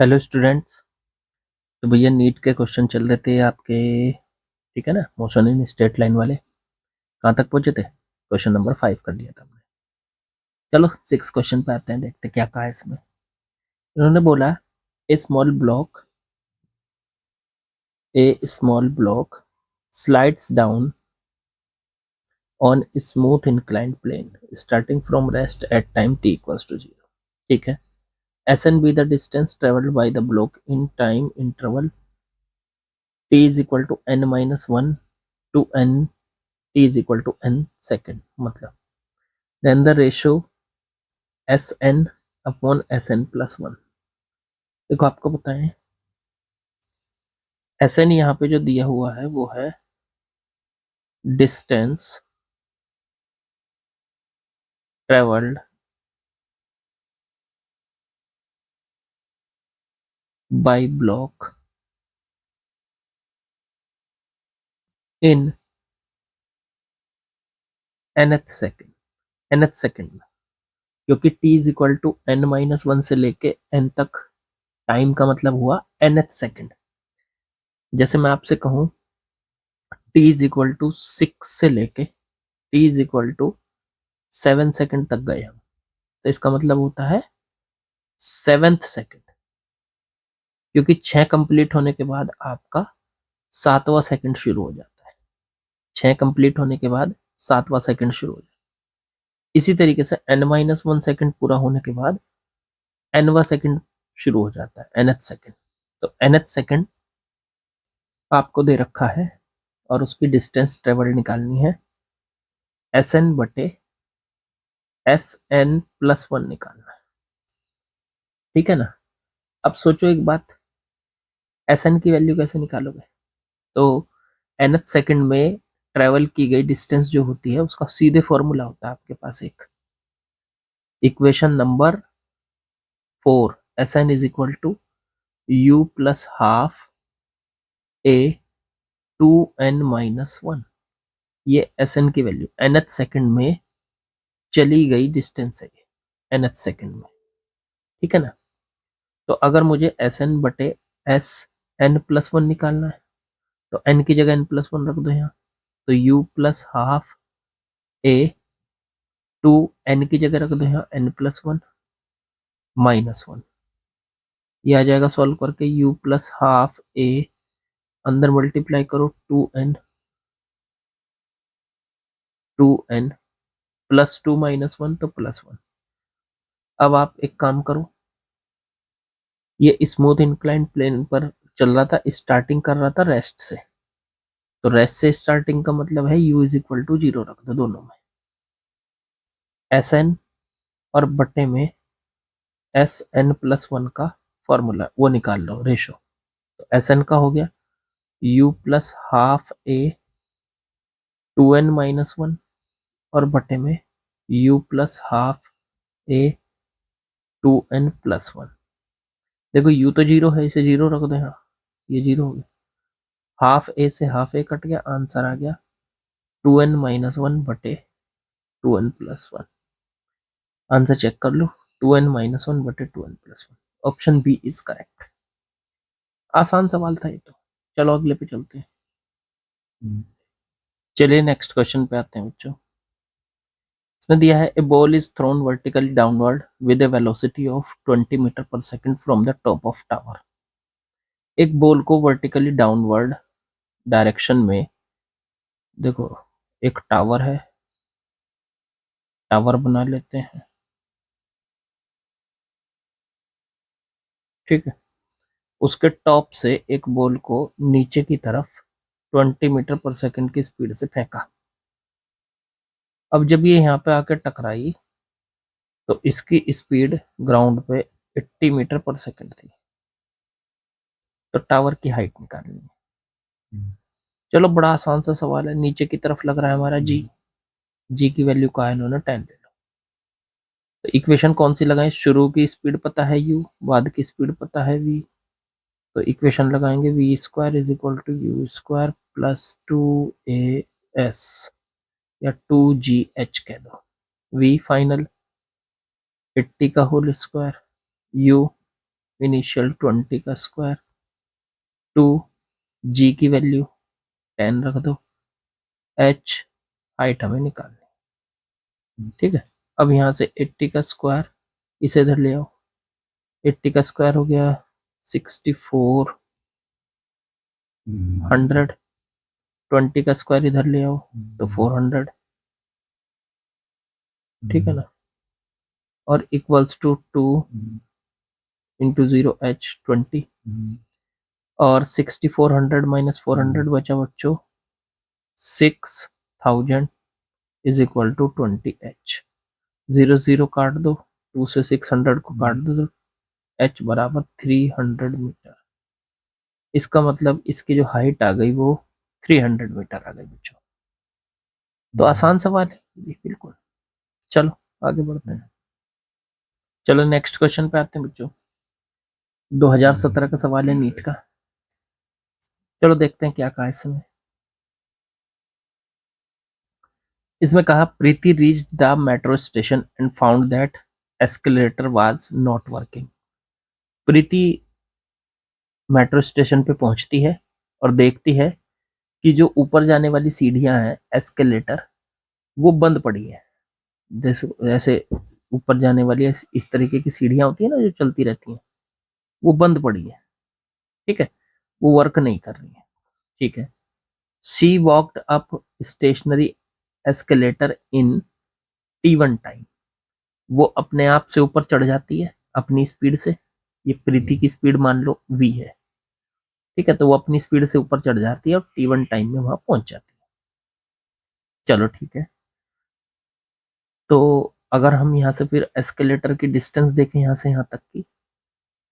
Hello students. तो भैया NEET के क्वेश्चन चल रहे थे आपके, ठीक है ना। मोशन इन स्ट्रेट लाइन वाले कहाँ तक पहुंचे थे? क्वेश्चन नंबर 5 कर लिया था हमने। चलो 6 क्वेश्चन पे आते हैं, देखते क्या कहा है इसमें। इन्होंने बोला a small block slides down on smooth inclined plane starting from rest at time t equals to 0। ठीक है। S N be the distance travelled by the block in time interval t is equal to n minus 1 to n t is equal to n second, मतलब then the ratio Sn upon Sn plus 1। देखो आपको बताएं, Sn यहाँ पे जो दिया हुआ है वो है distance travelled by block in nth second में, क्योंकि t is equal to n minus 1 से लेके n तक टाइम का मतलब हुआ nth सेकेंड। जैसे मैं आपसे कहूं t इज इक्वल टू 6 से लेके t is equal to 7 second तक गए हम, तो इसका मतलब होता है 7th सेकेंड, क्योंकि 6 कंप्लीट होने के बाद आपका 7वां सेकेंड शुरू हो जाता है। 6 कंप्लीट होने के बाद 7वां सेकेंड शुरू हो जाता है। इसी तरीके से n माइनस 1 सेकेंड पूरा होने के बाद nवां सेकेंड शुरू हो जाता है, nth सेकेंड। तो nth सेकेंड आपको दे रखा है और उसकी डिस्टेंस ट्रेवल निकालनी है, Sn बटे Sn प्लस 1 निकालना है। ठीक है ना। अब सोचो एक बात, Sn की वैल्यू कैसे निकालोगे? तो nth सेकंड में ट्रेवल की गई डिस्टेंस जो होती है उसका सीधे फॉर्मूला होता है आपके पास एक, equation number 4, Sn is equal to u plus half a 2n minus 1। ये Sn की वैल्यू nth सेकंड में चली गई डिस्टेंस है, ये nth सेकंड में। ठीक है ना। तो अगर मुझे Sn बटे एस एन प्लस 1 निकालना है तो n की जगह n प्लस 1 रख दो यहाँ, तो u plus half a 2n की जगह रख दो यहाँ n प्लस 1 माइनस 1। ये आ जाएगा सॉल्व करके u प्लस हाफ a, अंदर मल्टीप्लाई करो 2n प्लस 2 माइनस 1 तो प्लस 1। अब आप एक काम करो, ये स्मूथ इंक्लाइन प्लेन पर चल रहा था, स्टार्टिंग कर रहा था रेस्ट से, तो रेस्ट से स्टार्टिंग का मतलब है u इज इक्वल टू 0 रख दो दोनों में, Sn और बट्टे में Sn प्लस 1 का फॉर्मूला वो निकाल लो, रेशो। तो Sn का हो गया u plus half a 2n minus 1 और बटे में u plus half a 2n plus 1। देखो u तो 0 है, इसे 0 रख दो यहाँ, ये 0 हो गया। हाफ a से हाफ a कट गया, आंसर आ गया 2n माइनस 1 बटे 2n प्लस 1। आंसर चेक कर लो, 2n माइनस 1 बटे 2n plus 1। Option B is correct. आसान सवाल था ये तो। चलो अगले पे चलते हैं। चलिए नेक्स्ट क्वेश्चन पे आते हैं बच्चों। इसमें दिया है a ball is thrown vertically downward with a velocity of 20 metre per second from the top of tower. एक बॉल को वर्टिकली डाउनवर्ड डायरेक्शन में, देखो एक टावर है, टावर बना लेते हैं, ठीक है। उसके टॉप से एक बॉल को नीचे की तरफ 20 मीटर पर सेकंड की स्पीड से फेंका। अब जब ये यहाँ पे आके टकराई तो इसकी स्पीड ग्राउंड पे 80 मीटर पर सेकंड थी। तो टावर की हाइट निकालनी है। चलो बड़ा आसान सा सवाल है, नीचे की तरफ लग रहा है हमारा जी की वैल्यू का है, इन्होंने 10 ले लो। तो इक्वेशन कौन सी लगाएं? शुरू की स्पीड पता है u, बाद की स्पीड पता है v, तो इक्वेशन लगाएंगे v square is equal to u square plus 2as या 2gh कह दो, v फाइनल 80 का होल स्क्वायर, u इनिशियल 20 का स्क्वायर टू जी की वैल्यू 10 रख दो, एच हाइट हमें निकालनी, ठीक है। अब यहाँ से 80 का स्क्वायर इसे इधर ले आओ, 80 का स्क्वायर हो गया 6400, 20 का स्क्वायर इधर ले आओ तो 400, ठीक है ना, और इक्वल्स टू 2 इंटू 0 एच 20, और 6400 माइनस 400 बचा बच्चों 6000 इज इक्वल टू 20 एच। 0 0 काट दो, 2 से 600 को काट दो तो एच बराबर 300 मीटर। इसका मतलब इसकी जो हाइट आ गई वो 300 मीटर आ गई बच्चों। तो आसान सवाल है ये, बिल्कुल। चलो आगे बढ़ते हैं। चलो नेक्स्ट क्वेश्चन पे आते हैं बच्चों। 2017 का सवाल है नीट का। चलो देखते हैं क्या कहा इसमें। इसमें कहा Preeti reached the metro station and found that escalator was not working. Preeti metro station पे पहुंचती है और देखती है कि जो ऊपर जाने वाली सीढ़ियां हैं एस्केलेटर, वो बंद पड़ी है। जैसे ऊपर जाने वाली इस तरीके की सीढ़ियां होती है ना जो चलती रहती हैं, वो बंद पड़ी है, ठीक है, वो वर्क नहीं कर रही है, ठीक है। She walked up stationary escalator in T1 time. वो अपने आप से ऊपर चढ़ जाती है अपनी स्पीड से। ये प्रीति की स्पीड मान लो v है, ठीक है, तो वो अपनी स्पीड से ऊपर चढ़ जाती है और T1 टाइम में वहां पहुंच जाती है। चलो ठीक है। तो अगर हम यहाँ से फिर एस्केलेटर की डिस्टेंस देखें यहाँ से यहाँ तक की,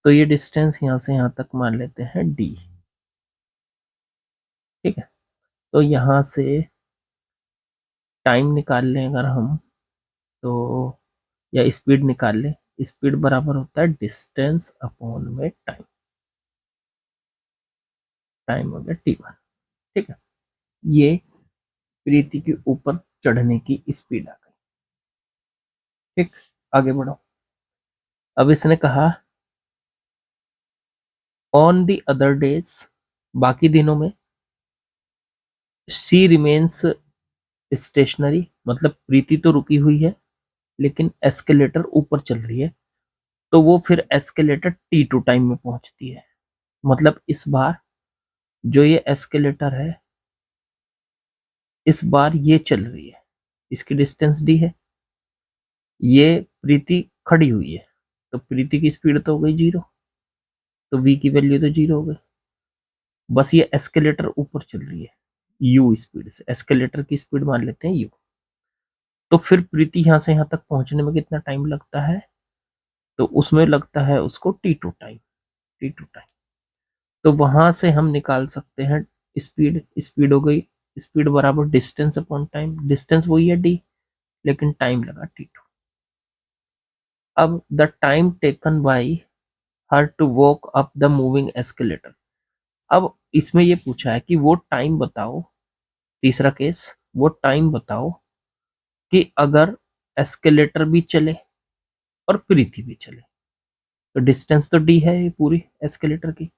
तो ये डिस्टेंस यहाँ से यहाँ तक मान लेते हैं d, ठीक है। तो यहाँ से टाइम निकाल लें अगर हम, तो या स्पीड निकाल लें, स्पीड बराबर होता है डिस्टेंस अपॉन में टाइम, टाइम हो गया T1, ठीक है। ये प्रीति के ऊपर चढ़ने की स्पीड आ गई, ठीक। आगे बढ़ो। अब इसने कहा ऑन द अदर डेज, बाकी दिनों में शी रिमेन्स स्टेशनरी, मतलब प्रीति तो रुकी हुई है लेकिन एस्केलेटर ऊपर चल रही है, तो वो फिर एस्केलेटर T2 टाइम में पहुंचती है। मतलब इस बार जो ये एस्केलेटर है, इस बार ये चल रही है, इसकी डिस्टेंस d है, ये प्रीति खड़ी हुई है, तो प्रीति की स्पीड तो हो गई 0, तो v की वैल्यू तो 0 हो गई। बस ये एस्केलेटर ऊपर चल रही है u स्पीड से, एस्केलेटर की स्पीड मान लेते हैं u। तो फिर प्रीति यहां से यहां तक पहुंचने में कितना टाइम लगता है, तो उसमें लगता है उसको T2 टाइम, T2 टाइम। तो वहां से हम निकाल सकते हैं स्पीड, स्पीड हो गई, स्पीड बराबर डिस्टेंस अपॉन टाइम, डिस्टेंस वही है d, लेकिन टाइम लगा T2। अब the time taken by her to walk up the moving escalator. अब इसमें ये पूछा है कि वो टाइम बताओ, तीसरा केस, वो टाइम बताओ कि अगर एस्केलेटर भी चले और प्रीति भी चले, तो डिस्टेंस तो d है ये पूरी एस्केलेटर की।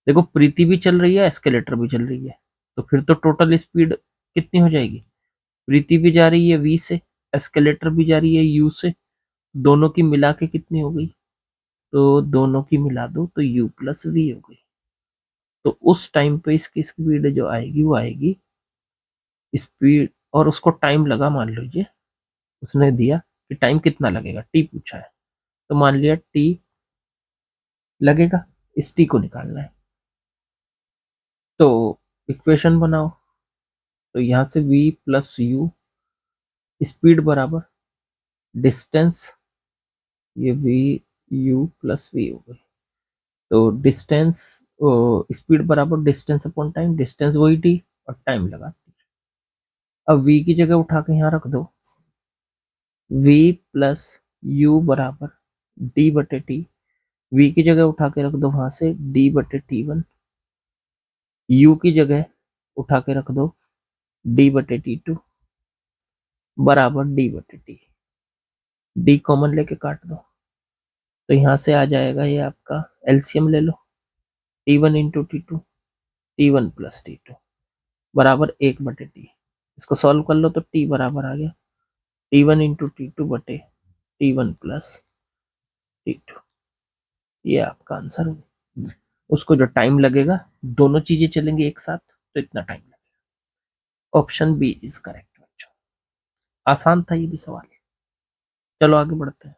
देखो प्रीति भी चल रही है, एस्केलेटर भी चल रही है, तो फिर तो टोटल स्पीड कितनी हो जाएगी, प्रीति भी जा रही है v से, एस्केलेटर भी जा रही है u से, दोनों की मिला के कितनी हो गई, तो दोनों की मिला दो तो u प्लस वी हो गई। तो उस टाइम पे इसकी स्पीड जो आएगी वो आएगी स्पीड, और उसको टाइम लगा, मान लीजिए उसने दिया कि टाइम कितना लगेगा, टी पूछा है, तो मान लिया टी लगेगा, इस टी को निकालना है। तो इक्वेशन बनाओ, तो यहां से v प्लस यू, स्पीड बराबर डिस्टेंस, ये v u प्लस v हो गई, तो डिस्टेंस स्पीड बराबर डिस्टेंस अपॉन टाइम, डिस्टेंस वही टी और टाइम लगा। अब v की जगह उठा के यहाँ रख दो, v प्लस यू बराबर डी बटे टी, v की जगह उठा के रख दो वहां से d बटे T1, u की जगह उठा के रख दो d बटे T2 बराबर d बटे टी, d कॉमन लेके काट दो, तो यहां से आ जाएगा ये आपका एलसीएम ले लो, T1 into T2, T1 plus T2 बराबर 1/T। इसको सॉल्व कर लो तो T बराबर आ गया T1 इंटू T2 बटे T1 प्लस T2। ये आपका आंसर होगा। उसको जो टाइम लगेगा, दोनों चीजें चलेंगी एक साथ तो इतना टाइम लगेगा। ऑप्शन बी इज करेक्ट बच्चों। आसान था ये भी सवाल। चलो आगे बढ़ते हैं।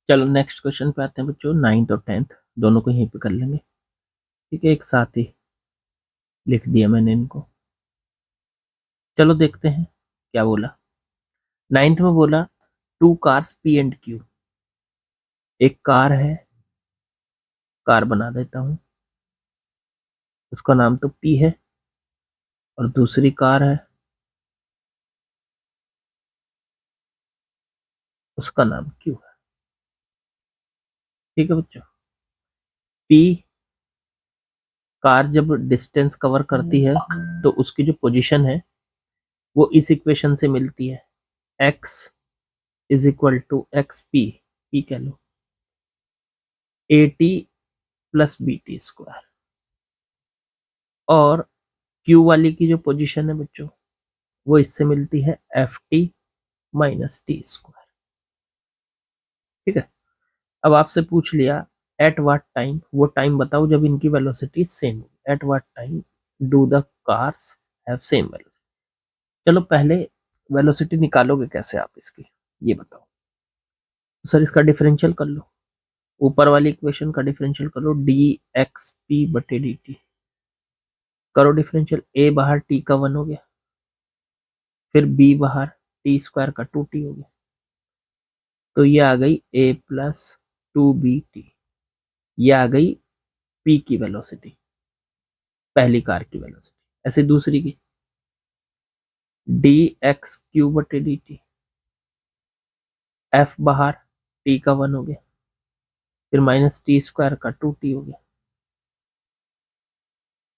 चलो नेक्स्ट क्वेश्चन पे आते हैं बच्चों। 9th और 10th दोनों को यहीं पे कर लेंगे, ठीक है, एक साथ ही लिख दिया मैंने इनको। चलो देखते हैं क्या बोला। 9th में बोला 2 कार्स P एंड Q। एक कार है, कार बना देता हूं, उसका नाम तो P है, और दूसरी कार है, उसका नाम Q है। ठीक है बच्चों। P कार जब डिस्टेंस कवर करती है तो उसकी जो पोजीशन है वो इस इक्वेशन से मिलती है, x is equal to X P कह लो AT प्लस BT स्क्वायर। और Q वाली की जो पोजीशन है बच्चों वो इससे मिलती है FT माइनस टी स्क्वायर। ठीक है। अब आपसे पूछ लिया एट व्हाट टाइम, वो टाइम बताओ जब इनकी वेलोसिटी सेम हो। At what time do the cars have same velocity. चलो पहले वेलोसिटी निकालोगे कैसे आप इसकी, ये बताओ। तो सर इसका डिफरेंशियल कर लो, ऊपर वाली इक्वेशन का डिफरेंशियल कर लो, dxp/dt करो डिफरेंशियल। a बाहर t का 1 हो गया, फिर b बाहर t स्क्वायर का 2t हो गया, तो ये आ गई a प्लस 2bt। ये आ गई p की वेलोसिटी, पहली कार की वेलोसिटी। ऐसे दूसरी की dx/dt, f बाहर t का 1 हो गया, फिर माइनस टी स्क्वायर का 2t हो गया,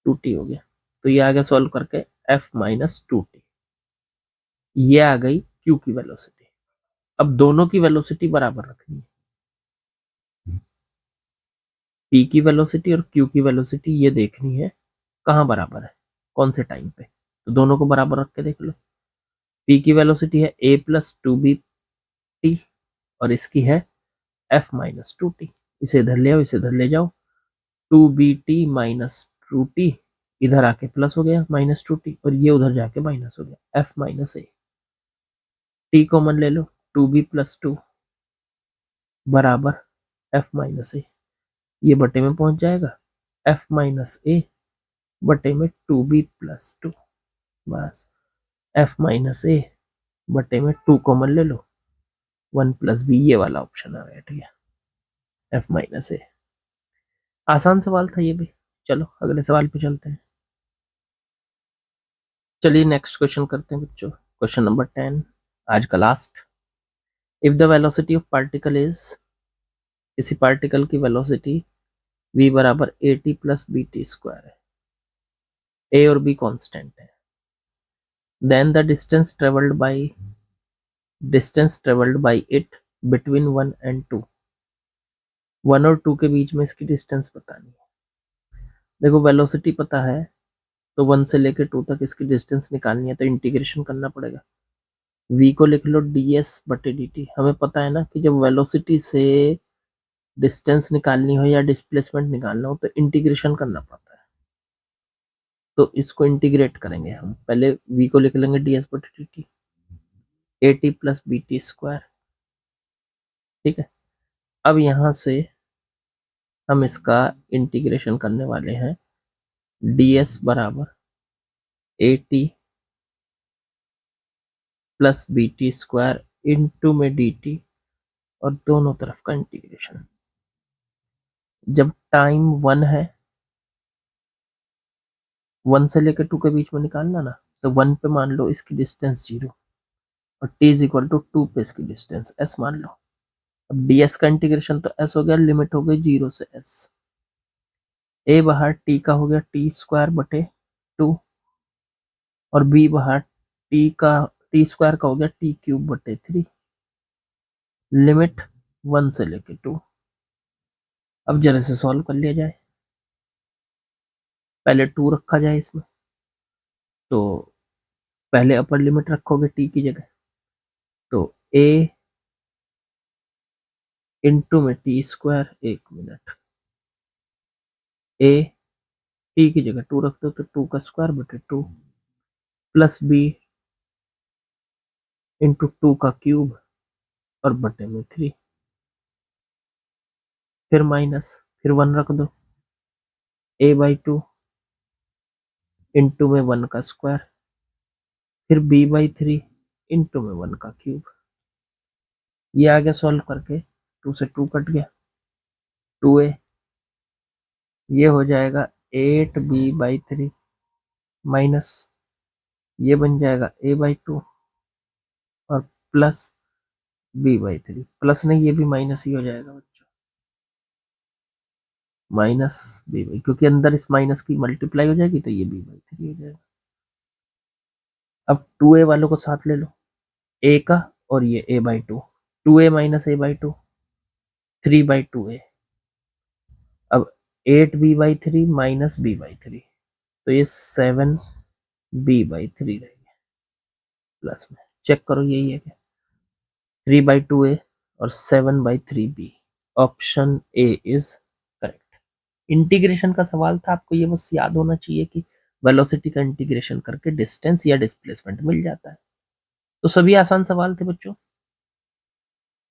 2t हो गया, तो ये आ गया सॉल्व करके f माइनस 2t। ये आ गई q की वेलोसिटी। अब दोनों की वेलोसिटी बराबर रखनी है, p की वेलोसिटी और q की वेलोसिटी ये देखनी है कहाँ बराबर है, कौन से टाइम पे। तो दोनों को बराबर रख के देख लो। p की वेलोसिटी है a प्लस 2bt और इसकी है f माइनस 2t। इसे इधर ले आओ, इसे इधर ले जाओ, 2bt माइनस 2t इधर आके प्लस हो गया -2t, और ये उधर जाके माइनस हो गया f माइनस ए। टी कॉमन ले लो, 2b प्लस 2 बराबर f माइनस ए। ये बटे में पहुंच जाएगा f माइनस ए बटे में 2b प्लस 2, बस f माइनस ए बटे में 2 कॉमन ले लो, 1 प्लस बी, ये वाला ऑप्शन आ बैठ गया f माइनस ए। आसान सवाल था ये भी। चलो अगले सवाल पे चलते हैं। चलिए नेक्स्ट क्वेश्चन करते हैं बच्चों। क्वेश्चन नंबर 10 आज का last. If the velocity of particle is, किसी पार्टिकल की वेलोसिटी v बराबर AT प्लस BT स्क्वायर है, a और b कांस्टेंट है, then the distance travelled by it between 1 and 2, 1 और 2 के बीच में इसकी डिस्टेंस बतानी है। देखो वेलोसिटी पता है तो 1 से लेकर 2 तक इसकी डिस्टेंस निकालनी है, तो इंटीग्रेशन करना पड़ेगा। v को लिख लो ds/dt। हमें पता है ना कि जब वेलोसिटी से डिस्टेंस निकालनी हो या डिस्प्लेसमेंट निकालना हो तो इंटीग्रेशन करना पड़ता है। तो इसको इंटीग्रेट करेंगे हम। पहले v को लिख लेंगे ds/dt, AT plus BT square. ठीक है। अब यहां से हम इसका इंटीग्रेशन करने वाले हैं, ds बराबर AT plus BT square into में dt, और दोनों तरफ का इंटीग्रेशन। जब टाइम 1 है, 1 से लेकर 2 के बीच में निकालना ना, तो 1 पे मान लो इसकी डिस्टेंस 0 और t इज इक्वल टू 2 पे इसकी डिस्टेंस s मान लो। अब ds का इंटीग्रेशन तो s हो गया, लिमिट हो गई 0 से s। a बाहर t का हो गया t स्क्वायर बटे 2, और b बाहर t स्क्वायर का हो गया t क्यूब बटे 3, लिमिट 1 से लेके 2। अब जरा से सॉल्व कर लिया जाए। पहले 2 रखा जाए इसमें, तो पहले अपर लिमिट रखोगे t की जगह, तो a इंटू में T square, 1 minute, a t की जगह 2 रख दो तो 2 का स्क्वायर बटे 2 प्लस b इंटू 2 का क्यूब और बटे में 3, फिर माइनस, फिर 1 रख दो, a/2 इंटू में 1 का स्क्वायर, फिर b/3 इंटू में 1 का क्यूब। ये आ गया सॉल्व करके, 2 से 2 कट गया, 2a, ये हो जाएगा 8b/3 माइनस ये बन जाएगा a/2 और प्लस b/3, प्लस नहीं ये भी माइनस ही हो जाएगा बच्चों, माइनस b/, क्योंकि अंदर इस माइनस की मल्टीप्लाई हो जाएगी तो ये b/3 हो जाएगा। अब 2a वालों को साथ ले लो, a का और ये a/2, 2a minus a/2, 3/2a। अब 8b/3 माइनस b/3, तो ये 7b/3 रहेगा प्लस में, चेक करो यही है क्या, 3/2a और 7/3b, option A is correct. Integration का सवाल था, आपको ये बस याद होना चाहिए कि वेलोसिटी का इंटीग्रेशन करके डिस्टेंस या डिस्प्लेसमेंट मिल जाता है। तो सभी आसान सवाल थे बच्चों,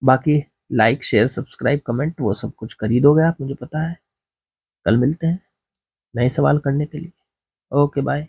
बाकी लाइक शेयर सब्सक्राइब कमेंट वो सब कुछ कर ही दोगे आप, मुझे पता है। कल मिलते हैं नए सवाल करने के लिए। Okay bye.